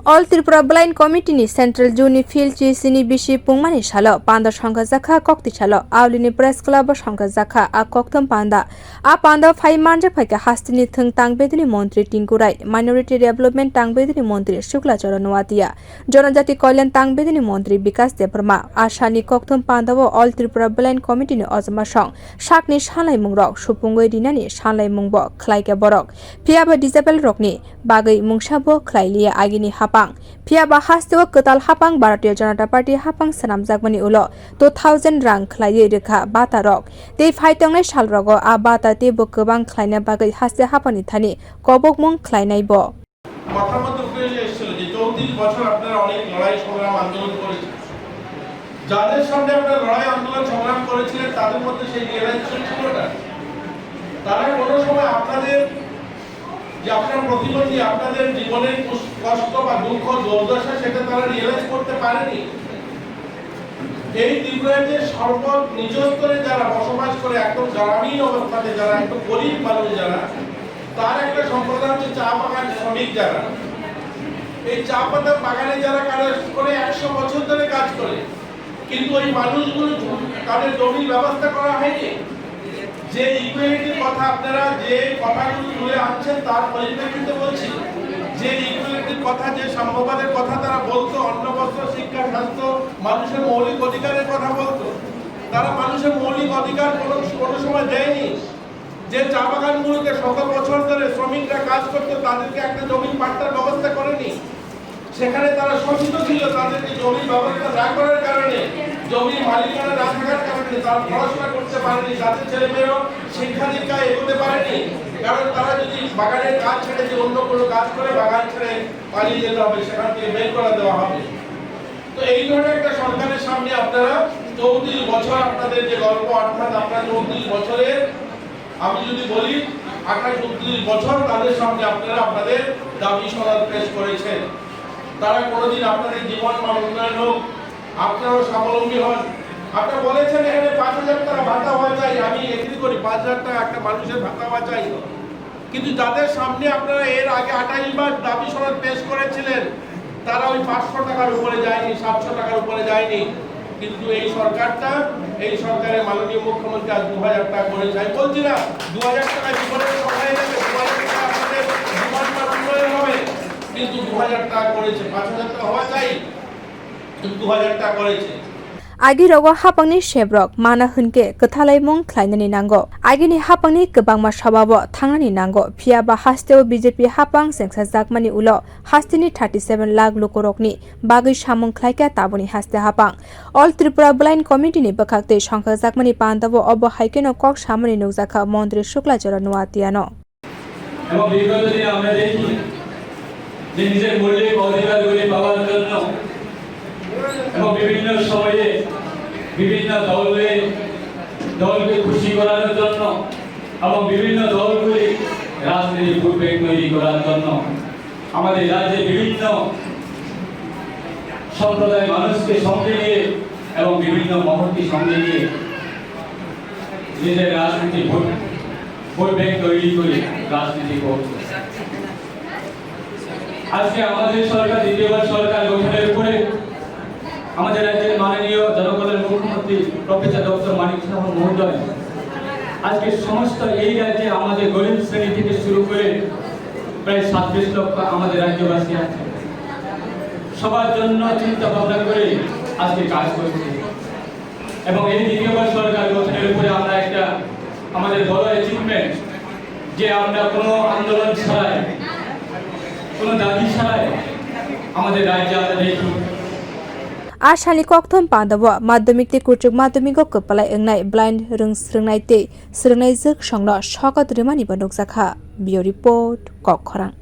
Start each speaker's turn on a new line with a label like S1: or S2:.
S1: All Tripura Blind Committee ni Central Juni Field chi sini bisi pung mani salo panda songsajakha Kokti salo awlini press club songsajakha a koktam panda a panda phai manjak phaika hastini thung tang bedeni montri Tinku minority development tang bedeni montri Sukla noatia jonajati kolyan tang bedeni montri Bikash debbarma ashani koktam panda o All Tripura Blind Committee ni ozma song shakni shalai mungrok supungoi dinani shalai mungbo khwlai ke borok phiaba disabled rokni bagai mungsabo khwlai liya agini phiaba hasteo ketal hapang Bharatiya Janata Party hapang sanamjakmani ulo 2000 rang khwlai rekha bata rok tei phaitongnai salrogo a bata te bo kobang khwlaina bagai haste hapani thani kobokmung khwlainai bo
S2: কথার মধ্যে উঠে এসেছিল যে 34 বছর আপনারা অনেক লড়াই সংগ্রাম আন্দোলন করেছেন যাদের সামনে আপনারা লড়াই আন্দোলন সংগ্রাম করেছিলেন তাদের মধ্যে সেই রিয়েলাইজেশন ছিল না তারা কোনো সময় আপনাদের যে আপনার প্রতিবন্ধী আপনাদের জীবনের কষ্ট বা দুঃখ দুর্দশা সেটা তারা রিয়েলাইজ করতে পারেনি এই ত্রিপুরাতে নিজ স্তরে যারা বসবাস করে একদম গ্রামীণ অবস্থাতে যারা একদম গরিব মানুষ যারা তার একটা সম্প্রদায় হচ্ছে চা বাগান শ্রমিক যারা এই চা পাতা বাগানে যারা কাজ করে 100 বছর ধরে কাজ করে কিন্তু ওই মানুষগুলো তাদের জমির ব্যবস্থা করা হয়নি যে ইকুয়ালিটির কথা আপনারা যে কথাগুলো তুলে আনছেন তার পরিপ্রেক্ষিতে বলছি যে ইকুয়ালিটির কথা যে সাম্যবাদের কথা তারা বলতো অন্ন বস্ত্র শিক্ষা স্বাস্থ্য মানুষের মৌলিক অধিকারের কথা বলতো তারা মানুষের মৌলিক অধিকার কোনো সময় দেয়নি যে চা বাগানগুলোতে শত বছর ধরে শ্রমিকরা কাজ করতো তাদেরকে একটা জমির পাট্টার ব্যবস্থা করেনি সেখানে তারা শোষিত ছিল তাদেরকে জমির ব্যবস্থা না করার কারণে জমির মালিকানা না থাকার কারণে তারা পড়াশোনা করতে পারেনি তাদের ছেলেমেয়েরা শিক্ষা দীক্ষায় এগোতে পারেনি কারণ তারা যদি বাগানের কাজ ছেড়ে যে অন্য কোনো কাজ করে বাগান ছেড়ে পালিয়ে যেতে হবে সেখান থেকে বের করে দেওয়া হবে তো এই ধরনের একটা সরকারের সামনে আপনারা 34 বছর আপনাদের যে গল্প অর্থাৎ আপনারা 34 বছরের আমি যদি বলি 28-29 বছর তাদের সামনে আপনারা আপনাদের দাবি সনদ পেশ করেছেন তারা কোনোদিন আপনাদের জীবন মান উন্নয়ন হোক আপনারাও স্বাবলম্বী হন আপনারা বলেছেন এখানে 5000 টাকা ভাতা হওয়া চাই আমি এগ্রি করি 5000 টাকা একটা মানুষের ভাতা হওয়া চাই কিন্তু যাদের সামনে আপনারা এর আগে 28 বার দাবি সনদ পেশ করেছিলেন তারা ওই 500 টাকার উপরে যায়নি 700 টাকার উপরে যায়নি কিন্তু এই সরকারের মাননীয় মুখ্যমন্ত্রী আজ 2000 টাকা করেছে আমি বলছি না 2000 টাকা জীবনের সহায় দেবে 2000 টাকা আপনাদের জীবন মান উন্নয়ন হবে কিন্তু 2000 টাকা করেছে 5000 টাকা হওয়া চাই কিন্তু 2000 টাকা করেছে
S1: Agi rogo hapangni shebrok mana hunke kethalai mung khlainani nango agini hapangni kebangma sababo thangnani nango phiaba hasteo BJP hapang songsajakmani ulo hastini 37 lakh lokorokni bagai samwng khlaika taboni haste hapang All Tripura Blind Committee ni bwkhaktwi songsajakmani pandabo obo haikeno kok samani nukjakha montri Sukla noatia no
S3: এবং বিগত দিনে আমরা দেখি যে নিজের মৌলিক অধিকারগুলি পাওয়ার জন্য এবং বিভিন্ন সময়ে বিভিন্ন দলকে খুশি করার জন্য এবং বিভিন্ন দলগুলি রাজনীতির পূর্বে তৈরি করার জন্য আমাদের রাজ্যে বিভিন্ন সম্প্রদায়ের মানুষকে সঙ্গে নিয়ে এবং বিভিন্ন মহলকে সঙ্গে নিয়ে নিজের রাজনীতি ভোট ব্যাংক তৈরি করে রাজনীতি করছে আজকে আমাদের সরকার দ্বিতীয়বার সরকার গঠনের উপরে আমাদের রাজ্যের মাননীয় জনগণের মুখ্যমন্ত্রী প্রফেসর ডক্টর মানিক সাহা মহোদয় আজকে সমস্ত এই রাজ্যে আমাদের গরিব শ্রেণী থেকে শুরু করে প্রায় 27 লক্ষ আমাদের রাজ্যবাসী আছে সবার জন্য চিন্তা ভাবনা করে আজকে কাজ করছে এবং এই দ্বিতীয়বার সরকার গঠনের উপরে আমরা একটা আমাদের বড় অ্যাচিভমেন্ট যে আমরা কোনো আন্দোলন ছাড়াই কোনো দাবি ছাড়াই আমাদের রাজ্যে আমরা দেখি
S1: Ashani kokthom pandabo madhyamik te kuchuk madhyamik ko palai engnai blind rungsrungnai te srungnai juk songno shokat rimani banukjakha bio report kokkhorang